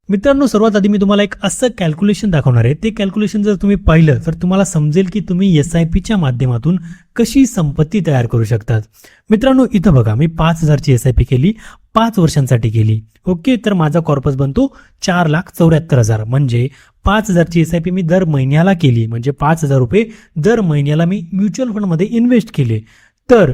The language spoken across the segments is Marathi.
मित्रांनो, सर्वात आधी मी तुम्हाला एक असं कॅल्क्युलेशन दाखवणार आहे. ते कॅल्क्युलेशन जर तुम्ही पाहिलं तर तुम्हाला समजेल की तुम्ही SIPच्या माध्यमातून कशी संपत्ती तयार करू शकतात. मित्रांनो, इथं बघा, मी 5,000ची SIP केली, 5 वर्षांसाठी केली. ओके, तर माझा कॉर्पस बनतो 4,74,000. म्हणजे 5,000ची SIP मी दर महिन्याला केली, म्हणजे 5,000 रुपये दर महिन्याला मी म्युच्युअल फंडमध्ये इन्व्हेस्ट केले. तर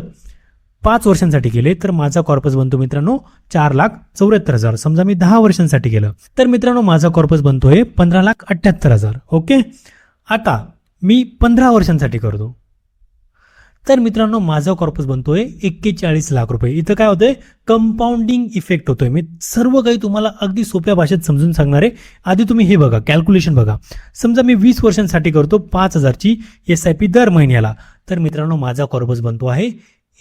5 वर्षांसाठी केले तर माझा कॉर्पस बनतो मित्रांनो 4,74,000. समजा मी 10 वर्षांसाठी केलं तर मित्रांनो माझा कॉर्पस बनतोय 15,78,000. ओके, आता मी 15 वर्षांसाठी करतो तर मित्रांनो माझा कॉर्पस बनतोय 41 लाख रुपये. इथं काय होतंय, कंपाऊंडिंग इफेक्ट होतोय. मी सर्व काही तुम्हाला अगदी सोप्या भाषेत समजून सांगणार आहे. आधी तुम्ही हे बघा, कॅल्क्युलेशन बघा. समजा मी 20 वर्षांसाठी करतो 5,000ची SIP दर महिन्याला, तर मित्रांनो माझा कॉर्पस बनतो आहे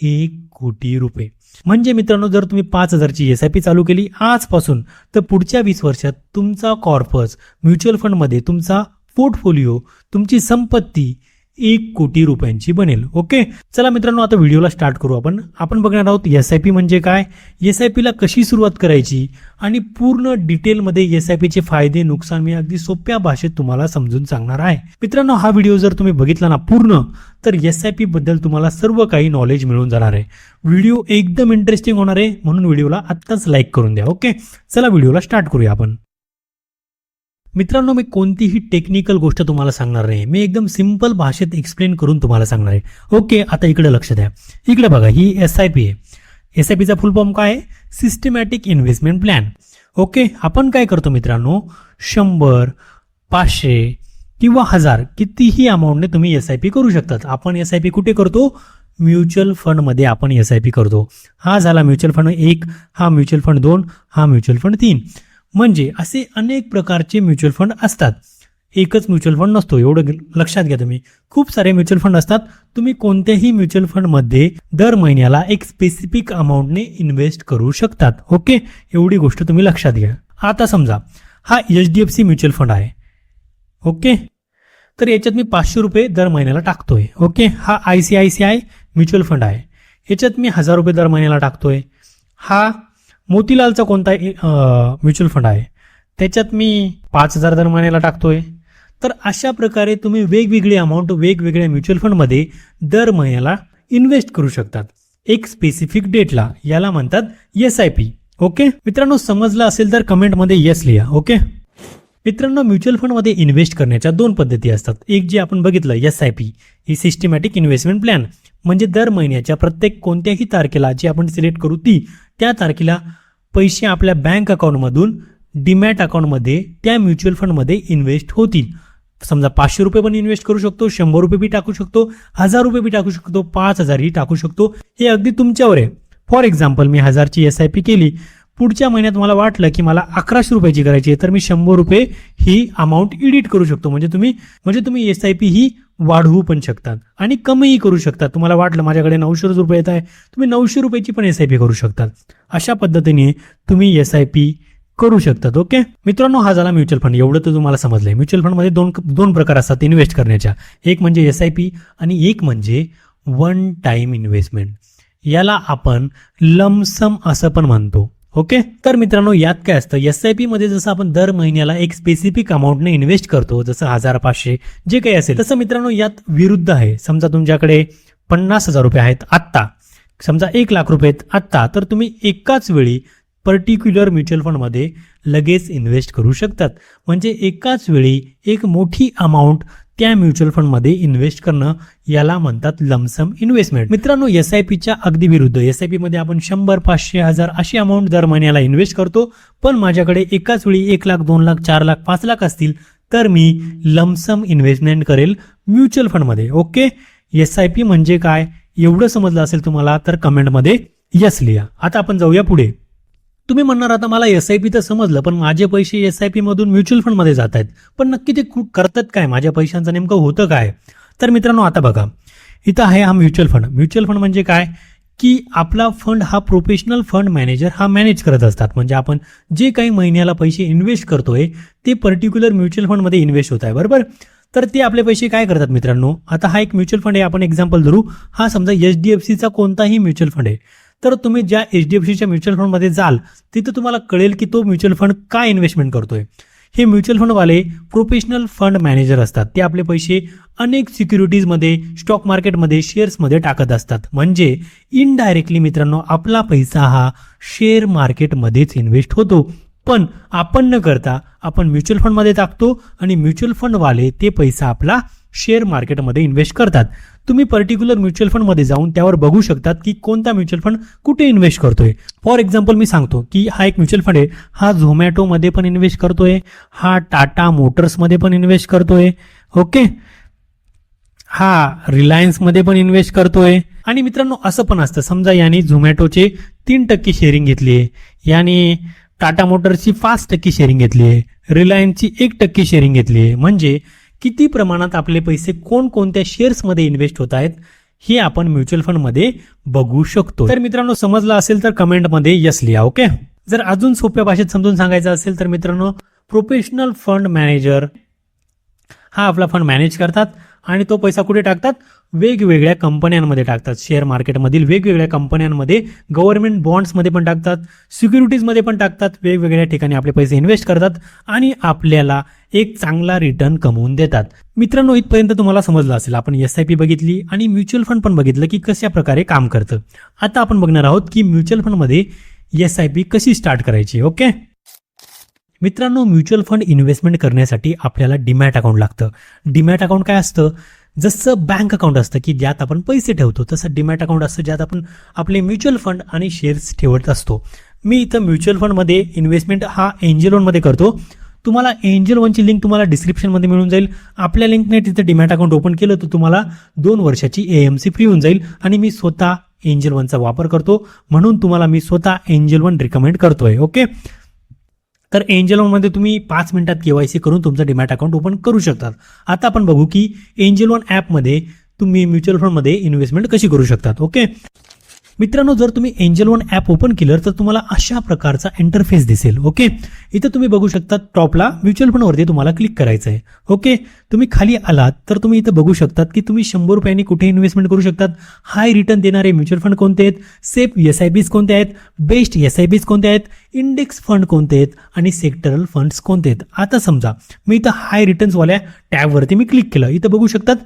1 कोटी रुपये. म्हणजे मित्रांनो, जर तुम्ही 5,000ची SIP चालू केली आजपासून तर पुढच्या 20 वर्षात तुमचा कॉर्पस म्युच्युअल फंडमध्ये, तुमचा पोर्टफोलिओ, तुमची संपत्ती 1 कोटी रुपयांची बनेल. ओके, चला मित्रांनो, आता व्हिडिओला स्टार्ट करू. आपण बघणार आहोत SIP म्हणजे काय, SIPला कशी सुरुवात करायची आणि पूर्ण डिटेलमध्ये SIPचे फायदे नुकसान मी अगदी सोप्या भाषेत तुम्हाला समजून सांगणार आहे. मित्रांनो, हा व्हिडिओ जर तुम्ही बघितला ना पूर्ण, तर SIP बद्दल तुम्हाला सर्व काही नॉलेज मिळून जाणार आहे. व्हिडिओ एकदम इंटरेस्टिंग होणार आहे, म्हणून व्हिडिओला आत्ताच लाईक करून द्या. ओके, चला व्हिडिओला स्टार्ट करूया आपण. मित्रांनो, मी कोणतीही टेक्निकल गोष्ट तुम्हाला सांगणार नाही, मी एकदम सिंपल भाषेत एक्सप्लेन करून तुम्हाला सांगणार आहे. ओके, आता इकडे लक्ष द्या. इकडे बघा, ही SIP आहे. SIPचा फुल फॉर्म काय आहे, सिस्टमॅटिक इन्व्हेस्टमेंट प्लॅन. ओके, आपण काय करतो मित्रांनो, 100, 500 किंवा 1000 कितीही अमाऊंटने तुम्ही SIP करू शकतात. आपण SIP कुठे करतो, म्युच्युअल फंडमध्ये आपण SIP करतो. हा झाला म्युच्युअल फंड 1, हा म्युच्युअल फंड 2, हा म्युच्युअल फंड 3. म्हणजे असे अनेक प्रकारचे म्युच्युअल फंड असतात. एकच म्युच्युअल फंड नसतो, एवढं लक्षात घ्या तुम्ही. खूप सारे म्युच्युअल फंड असतात. तुम्ही कोणत्याही म्युच्युअल फंडमध्ये दर महिन्याला एक स्पेसिफिक अमाऊंटने इन्व्हेस्ट करू शकतात. ओके, एवढी गोष्ट तुम्ही लक्षात घ्या. आता समजा हा HDFC म्युच्युअल फंड आहे. ओके, तर याच्यात मी 500 रुपये दर महिन्याला टाकतोय. ओके, हा ICICI म्युच्युअल फंड आहे. याच्यात मी 1000 रुपये दर महिन्याला टाकतोय. हा मोतीलालचा कोणता म्युच्युअल फंड आहे, त्याच्यात मी 5,000 दर महिन्याला टाकतोय. तर अशा प्रकारे तुम्ही वेगवेगळी अमाऊंट वेगवेगळ्या म्युच्युअल फंडमध्ये दर महिन्याला इन्व्हेस्ट करू शकतात एक स्पेसिफिक डेटला. याला म्हणतात SIP. ओके मित्रांनो, समजलं असेल तर कमेंटमध्ये येस लिहा. ओके मित्रांनो, म्युच्युअल फंडमध्ये इन्व्हेस्ट करण्याच्या 2 पद्धती असतात. एक जी आपण बघितलं SIP, ही सिस्टमॅटिक इन्व्हेस्टमेंट प्लॅन. म्हणजे दर महिन्याच्या प्रत्येक कोणत्याही तारखेला जी आपण सिलेक्ट करू त्या तारखेला पैसे आपल्या बँक अकाउंटमधून डीमॅट अकाउंटमध्ये त्या म्युच्युअल फंडमध्ये इन्व्हेस्ट होतील. समजा 500 रुपये पण इन्व्हेस्ट करू शकतो, 100 रुपये बी टाकू शकतो, 1000 रुपये बी टाकू शकतो, 5000 ही टाकू शकतो. हे अगदी तुमच्यावर आहे. फॉर एक्झाम्पल, मी 1000ची SIP केली. पुढच्या महिन्यात मला वाटलं की मला 1100 रुपयाची करायची आहे, तर मी 100 रुपये ही अमाऊंट एडिट करू शकतो. म्हणजे तुम्ही SIP ही वाढवू पण शकतात आणि कमीही करू शकतात. तुम्हाला वाटलं माझ्याकडे 900 रुपये येत आहे, तुम्ही 900 रुपयाची पण SIP करू शकतात. अशा पद्धतीने तुम्ही SIP करू शकतात. ओके मित्रांनो, हा झाला म्युच्युअल फंड. एवढं तर तुम्हाला समजलंय. म्युच्युअल फंडमध्ये दोन प्रकार असतात इन्व्हेस्ट करण्याच्या. एक म्हणजे SIP आणि एक म्हणजे वन टाइम इन्व्हेस्टमेंट. याला आपण लमसम असं पण म्हणतो. ओके, तर मित्रांनो, यात काय असतं, SIP मध्ये जसं आपण दर महिन्याला एक स्पेसिफिक अमाऊंटने इन्व्हेस्ट करतो, जसं 1000, 500 जे काही असेल, तसं मित्रांनो यात विरुद्ध आहे. समजा तुमच्याकडे 50,000 रुपये आहेत आत्ता, समजा 1 लाख रुपये आहेत आत्ता, तर तुम्ही एकाच वेळी पर्टिक्युलर म्युच्युअल फंडमध्ये लगेच इन्व्हेस्ट करू शकतात. म्हणजे एकाच वेळी एक मोठी अमाऊंट त्या म्युच्युअल फंडमध्ये इन्व्हेस्ट करणं, याला म्हणतात लमसम इन्व्हेस्टमेंट. मित्रांनो, SIPच्या अगदी विरुद्ध. SIP मध्ये आपण 100, 500, 1000 अशी अमाऊंट दर महिन्याला इन्व्हेस्ट करतो. पण माझ्याकडे एकाच वेळी 1 लाख, 2 लाख, 4 लाख, 5 लाख असतील तर मी लमसम इन्व्हेस्टमेंट करेल म्युच्युअल फंडमध्ये. ओके, SIP म्हणजे काय एवढं समजलं असेल तुम्हाला तर कमेंटमध्ये यस लिहा. आता आपण जाऊया पुढे. तुम्ही म्हणणार, आता मला SIP तर समजलं, पण माझे पैसे SIP मधून म्युच्युअल फंडमध्ये जात आहेत, पण नक्की ते करतात काय, माझ्या पैशांचं नेमकं होतं काय? तर मित्रांनो, आता बघा, इथं आहे हा म्युच्युअल फंड. म्युच्युअल फंड म्हणजे काय की आपला फंड हा प्रोफेशनल फंड मॅनेजर हा मॅनेज करत असतात. म्हणजे आपण जे काही महिन्याला पैसे इन्व्हेस्ट करतोय ते पर्टिक्युलर म्युच्युअल फंडमध्ये इन्व्हेस्ट होत आहे, बरोबर. तर ते आपले पैसे काय करतात मित्रांनो, आता हा एक म्युच्युअल फंड आहे, आपण एक्झाम्पल धरू. हा समजा HDFCचा कोणताही म्युच्युअल फंड आहे. तर तुम्ही ज्या HDFCच्या म्युच्युअल फंडमध्ये जाल तिथं तुम्हाला कळेल की तो म्युच्युअल फंड काय इन्व्हेस्टमेंट करतोय. हे म्युच्युअल फंडवाले प्रोफेशनल फंड मॅनेजर असतात. ते आपले पैसे अनेक सिक्युरिटीजमध्ये, स्टॉक मार्केटमध्ये, शेअर्समध्ये टाकत असतात. म्हणजे इनडायरेक्टली मित्रांनो आपला पैसा हा शेअर मार्केटमध्येच इन्व्हेस्ट होतो. पण आपण न करता आपण म्युच्युअल फंडमध्ये टाकतो आणि म्युच्युअल फंडवाले ते पैसा आपला शेअर मार्केटमध्ये इन्व्हेस्ट करतात. तुम्ही पर्टिक्युलर म्युच्युअल फंडमध्ये जाऊन त्यावर बघू शकतात की कोणता म्युच्युअल फंड कुठे इन्व्हेस्ट करतोय. फॉर एक्झाम्पल मी सांगतो की हा एक म्युच्युअल फंड आहे, हा झोमॅटोमध्ये पण इन्व्हेस्ट करतोय, हा टाटा मोटर्समध्ये पण इन्व्हेस्ट करतोय, ओके, हा रिलायन्समध्ये पण इन्व्हेस्ट करतोय. आणि मित्रांनो असं पण असतं, समजा याने झोमॅटोचे 3% शेअरिंग घेतली आहे, याने टाटा मोटर्सची 5% शेअरिंग घेतली आहे, रिलायन्सची 1% शेअरिंग घेतली आहे. म्हणजे किती प्रमाणात आपले पैसे कोणकोणत्या शेअर्समध्ये इन्व्हेस्ट होत आहेत हे आपण म्युच्युअल फंडमध्ये बघू शकतो. तर मित्रांनो समजलं असेल तर कमेंटमध्ये यस लिहा. ओके. जर अजून सोप्या भाषेत समजून सांगायचं असेल तर मित्रांनो प्रोफेशनल फंड मॅनेजर हा आपला फंड मॅनेज करतात आणि तो पैसा कुठे टाकतात, वेगवेगळ्या कंपन्यांमध्ये टाकतात. शेअर मार्केटमधील वेगवेगळ्या कंपन्यांमध्ये, गव्हर्नमेंट बॉन्ड्समध्ये पण टाकतात, सिक्युरिटीजमध्ये पण टाकतात, वेगवेगळ्या ठिकाणी आपले पैसे इन्व्हेस्ट करतात आणि आपल्याला एक चांगला रिटर्न कमवून देतात. मित्रांनो इथपर्यंत तुम्हाला समजलं असेल. आपण SIP बघितली आणि म्युच्युअल फंड पण बघितलं की कशा प्रकारे काम करतं. आता आपण बघणार आहोत की म्युच्युअल फंडमध्ये SIP कशी स्टार्ट करायची. ओके. मित्रांनो म्युच्युअल फंड इन्व्हेस्टमेंट करण्यासाठी आपल्याला डीमॅट अकाउंट लागतं. डीमॅट अकाउंट काय असतं, जसं बँक अकाउंट असतं की ज्यात आपण पैसे ठेवतो, तसं डीमॅट अकाउंट असतं ज्यात आपण आपले म्युच्युअल फंड आणि शेअर्स ठेवत असतो. मी इथं म्युच्युअल फंडमध्ये इन्व्हेस्टमेंट हा एंजल लोनमध्ये करतो. तुम्हाला एंजल वनची लिंक तुम्हाला डिस्क्रिप्शनमध्ये मिळून जाईल. आपल्या लिंकने तिथं डीमॅट अकाउंट ओपन केलं तर तुम्हाला 2 वर्षाची AMC फ्री होऊन जाईल. आणि मी स्वतः एंजल वनचा वापर करतो म्हणून तुम्हाला मी स्वतः एंजल वन रिकमेंड करतोय. ओके. तर एंजल वनमध्ये तुम्ही 5 मिनिटात KYC करून तुमचं डीमॅट अकाउंट ओपन करू शकतात. आता आपण बघू की एंजल वन ॲपमध्ये तुम्ही म्युच्युअल फंडमध्ये इन्व्हेस्टमेंट कशी करू शकतात. ओके. मित्रांनो जर तुम्ही एंजल वन ॲप ओपन केलं तर तुम्हाला अशा प्रकारचा इंटरफेस दिसेल. ओके. इथं तुम्ही बघू शकता टॉपला म्युच्युअल फंडवरती तुम्हाला क्लिक करायचं आहे. ओके. तुम्ही खाली आलात तर तुम्ही इथं बघू शकतात की तुम्ही 100 रुपयांनी कुठे इन्व्हेस्टमेंट करू शकतात, हाय रिटर्न देणारे म्युच्युअल फंड कोणते आहेत, सेफ SIPs कोणते आहेत, बेस्ट SIPs कोणते आहेत, इंडेक्स फंड कोणते आहेत आणि सेक्टरल फंड्स कोणते आहेत. आता समजा मी इथं हाय रिटर्न्सवाल्या टॅबवरती मी क्लिक केलं. इथं बघू शकतात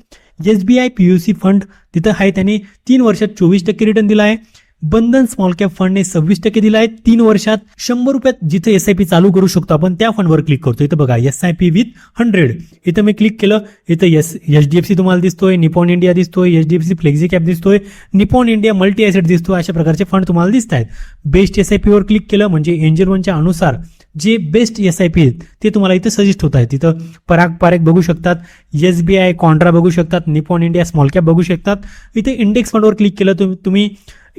SBI POC फंड तिथं आहे, त्याने 3 वर्षात 24% रिटर्न दिला आहे. बंधन स्मॉल कॅप फंडने 26% दिला आहे 3 वर्षात. 100 रुपयात जिथे SIP चालू करू शकतो आपण त्या फंडवर क्लिक करतो. इथं बघा SIP विथ 100, इथं मी क्लिक केलं. इथं HDFC तुम्हाला दिसतोय, निपॉन इंडिया दिसतोय, HDFC फ्लेक्झी कॅप दिसतोय, निपॉन इंडिया मल्टी ॲसेट दिसतोय. अशा प्रकारचे फंड तुम्हाला दिसत आहेत. बेस्ट SIP वर क्लिक केलं म्हणजे एंजल वनच्या अनुसार जे बेस्ट SIP आहेत ते तुम्हाला इथं सजेस्ट होत आहेत. तिथं पराग पारेख बघू शकतात, SBI कॉन्ट्रा बघू शकतात, निपॉन इंडिया स्मॉल कॅप बघू शकतात. इथे इंडेक्स फंडवर क्लिक केलं तुम्ही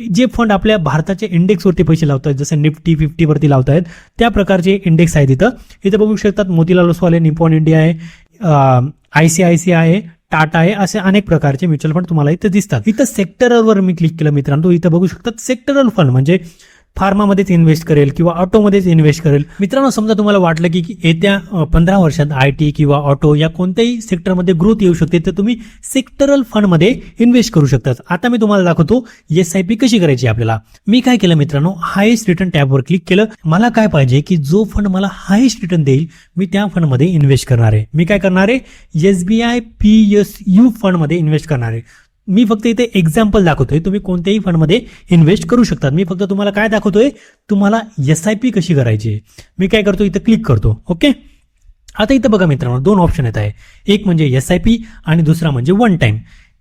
जे फंड आपल्या भारताच्या इंडेक्सवरती पैसे लावतात, जसं निफ्टी 50 वरती लावतायत त्या प्रकारचे इंडेक्स आहेत. इथं बघू शकतात मोतीलाल ओसवाल, निपॉन इंडिया आहे, ICICI आहे, टाटा आहे, असे अनेक प्रकारचे म्युच्युअल फंड तुम्हाला इथं दिसतात. इथं सेक्टरवर मी क्लिक केलं मित्रांनो. इथं बघू शकतात सेक्टरल फंड म्हणजे फार्मामध्येच इन्व्हेस्ट करेल किंवा ऑटोमध्येच इन्व्हेस्ट करेल. मित्रांनो समजा तुम्हाला वाटलं की येत्या 15 वर्षात IT किंवा ऑटो या कोणत्याही सेक्टरमध्ये ग्रोथ येऊ शकते तर तुम्ही सेक्टरल फंडमध्ये इन्व्हेस्ट करू शकतात. आता मी तुम्हाला दाखवतो SIP कशी करायची आपल्याला. मी काय केलं मित्रांनो, हायेस्ट रिटर्न टॅबवर क्लिक केलं. मला काय पाहिजे की जो फंड मला हायेस्ट रिटर्न देईल मी त्या फंडमध्ये इन्व्हेस्ट करणार आहे. मी काय करणार आहे, SBI PSU फंडमध्ये इन्व्हेस्ट करणार आहे. मी फक्त इथे एक्झाम्पल दाखवतोय, तुम्ही कोणत्याही फंडमध्ये इन्व्हेस्ट करू शकतात. मी फक्त तुम्हाला काय दाखवतोय, तुम्हाला SIP कशी करायची. मी काय करतो, इथं क्लिक करतो. ओके. आता इथं बघा मित्रांनो 2 ऑप्शन येत आहे. एक म्हणजे SIP आणि दुसरा म्हणजे वन टाइम.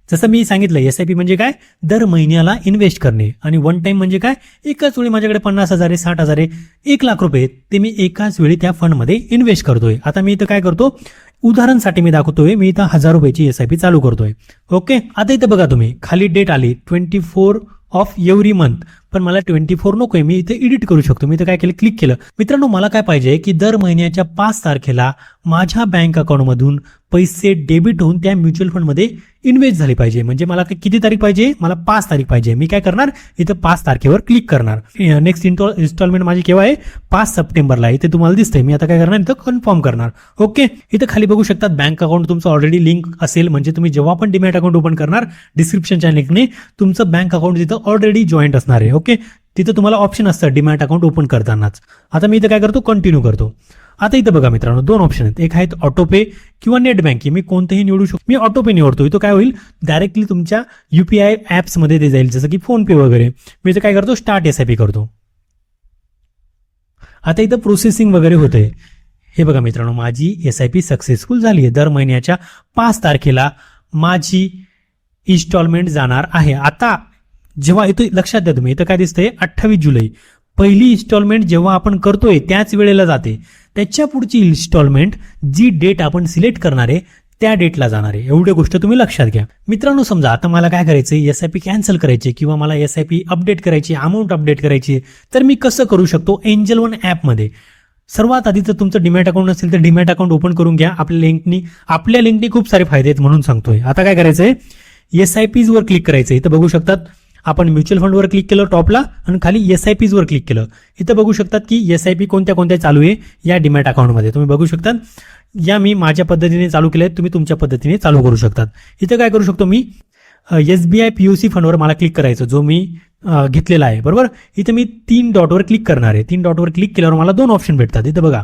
जसं मी सांगितलं SIP म्हणजे काय, दर महिन्याला इन्व्हेस्ट करणे, आणि वन टाइम म्हणजे काय, एकाच वेळी माझ्याकडे 50,000 60,000 1 लाख रुपये ते मी एकाच वेळी त्या फंडमध्ये इन्व्हेस्ट करतोय. आता मी इथं काय करतो, उदाहरणासाठी मी दाखवतोय, मी इथं 1000 रुपयाची SIP चालू करतोय. ओके. आता इथं बघा तुम्ही खाली डेट आली 24 ऑफ एव्हरी मंथ, पण मला 24 नकोय, मी इथे एडिट करू शकतो. मी इथं काय केलं, क्लिक केलं. मित्रांनो मला काय पाहिजे की दर महिन्याच्या 5 तारखेला माझ्या बँक अकाउंटमधून पैसे डेबिट होऊन त्या म्युच्युअल फंडमध्ये इन्व्हेस्ट झाले पाहिजे. म्हणजे मला किती तारीख पाहिजे, मला 5 तारीख पाहिजे. मी काय करणार, इथं 5 तारखेवर क्लिक करणार. नेक्स्ट इन्स्टॉलमेंट माझी केव्हा आहे, 5 सप्टेंबरला. इथे तुम्हाला दिसतंय. मी आता काय करणार, इथं कन्फर्म करणार. ओके. इथं खाली बघू शकतात बँक अकाउंट तुमचं ऑलरेडी लिंक असेल, म्हणजे तुम्ही जेव्हा पण डीमॅट अकाउंट ओपन करणार डिस्क्रिप्शनच्या लिंकने तुमचं बँक अकाउंट तिथं ऑलरेडी जॉईंट असणार आहे. ओके, तिथं तुम्हाला ऑप्शन असतं डीमॅट अकाउंट ओपन करतानाच. आता मी इथं काय करतो, कंटिन्यू करतो. आता इथं बघा मित्रांनो, दोन ऑप्शन आहेत, एक आहेत ऑटोपे किंवा नेट बँकिंग. मी कोणतेही निवडू शकतो. मी ऑटोपे निवडतो. इथं काय होईल, डायरेक्टली तुमच्या UPI ॲप्समध्ये ते जाईल, जसं की फोनपे वगैरे. मी इथं काय करतो, स्टार्ट SIP करतो. आता इथं प्रोसेसिंग वगैरे होते. हे बघा मित्रांनो, माझी SIP सक्सेसफुल झाली आहे. दर महिन्याच्या 5 तारखेला माझी इन्स्टॉलमेंट जाणार आहे. आता जेव्हा इथं लक्षात द्या तुम्ही, इथं काय दिसतंय, 28 जुलै पहिली इन्स्टॉलमेंट जेव्हा आपण करतोय त्याच वेळेला जाते. त्याच्या पुढची इन्स्टॉलमेंट जी डेट आपण सिलेक्ट करणार आहे त्या डेटला जाणार आहे. एवढी गोष्ट तुम्ही लक्षात घ्या. मित्रांनो, समजा आता मला काय करायचंय, SIP कॅन्सल करायची किंवा मला SIP अपडेट करायची, अमाऊंट अपडेट करायची, तर मी कसं करू शकतो, एंजल वन ॲपमध्ये. सर्वात आधी तर तुमचं डीमॅट अकाउंट असेल तर डीमॅट अकाउंट ओपन करून घ्या. आपल्या लिंकनी खूप सारे फायदे आहेत म्हणून सांगतोय. आता काय करायचंय, SIPs वर क्लिक करायचं. इथं बघू शकतात आपण म्युच्युअल फंडवर क्लिक केलं टॉपला आणि खाली SIPs वर क्लिक केलं. इथं बघू शकतात की SIP कोणत्या कोणत्या चालू आहे या डीमॅट अकाउंटमध्ये. तुम्ही बघू शकतात, या मी माझ्या पद्धतीने चालू केले, तुम्ही तुमच्या पद्धतीने चालू करू शकतात. इथं काय करू शकतो मी, SBI POC फंडवर मला क्लिक करायचं, जो मी घेतलेला आहे, बरोबर. इथं मी 3 डॉटवर क्लिक करणार आहे. 3 डॉटवर क्लिक केल्यावर मला 2 ऑप्शन भेटतात. इथं बघा,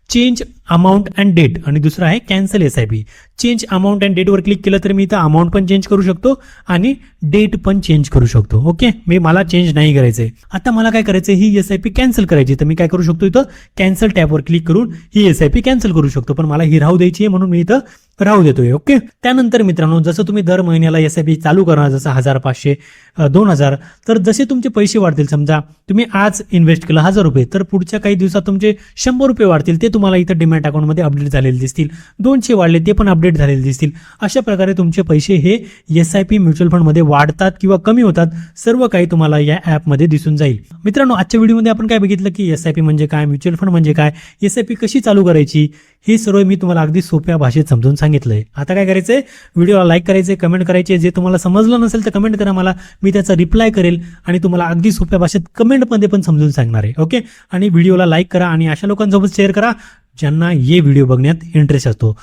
चेंज अमाऊंट अँड डेट आणि दुसरं आहे cancel SIP. Change amount and डेटवर क्लिक केलं तर मी इथं अमाऊंट पण चेंज करू शकतो आणि डेट पण चेंज करू शकतो. ओके, मला चेंज नाही करायचंय. आता मला काय करायचंय, ही SIP कॅन्सल करायची, तर मी काय करू शकतो, इथं कॅन्सल टॅबवर क्लिक करून ही SIP कॅन्सल करू शकतो. पण मला ही राहू द्यायची आहे म्हणून मी इथं राहू देतोय. ओके, त्यानंतर मित्रांनो, जसं तुम्ही दर महिन्याला SIP चालू करणार, जसं 1000, 500, 2000, तर जसे तुमचे पैसे वाढतील, समजा तुम्ही आज इन्व्हेस्ट केलं 1000 रुपये, तर पुढच्या काही दिवसात तुमचे 100 रुपये वाढतील, ते तुम्हाला इथं डीमॅट अकाउंटमध्ये अपडेट झालेले दिसतील. 200 वाढले, ते पण अपडेट झालेले दिसतील. अशा प्रकारे तुमचे पैसे हे SIP म्युच्युअल फंडमध्ये वाढतात किंवा कमी होतात, सर्व काही तुम्हाला या ॲपमध्ये दिसून जाईल. मित्रांनो, आजच्या व्हिडिओमध्ये आपण काय बघितलं की SIP म्हणजे काय, म्युच्युअल फंड म्हणजे काय, SIP कशी चालू करायची, हे सर्व मी तुम्हाला अगदी सोप्या भाषेत समजून सांगितलंय. आता काय करायचंय, व्हिडिओला लाईक करायचे, कमेंट करायचे. जे तुम्हाला समजलं नसेल तर कमेंट करा मला, मी त्याचा रिप्लाय करेल आणि तुम्हाला अगदी सोप्या भाषेत कमेंटमध्ये पण समजून सांगणार आहे. ओके, आणि व्हिडिओला लाईक करा आणि अशा लोकांसोबत शेअर करा ज्यांना हे व्हिडिओ बघण्यात इंटरेस्ट असतो.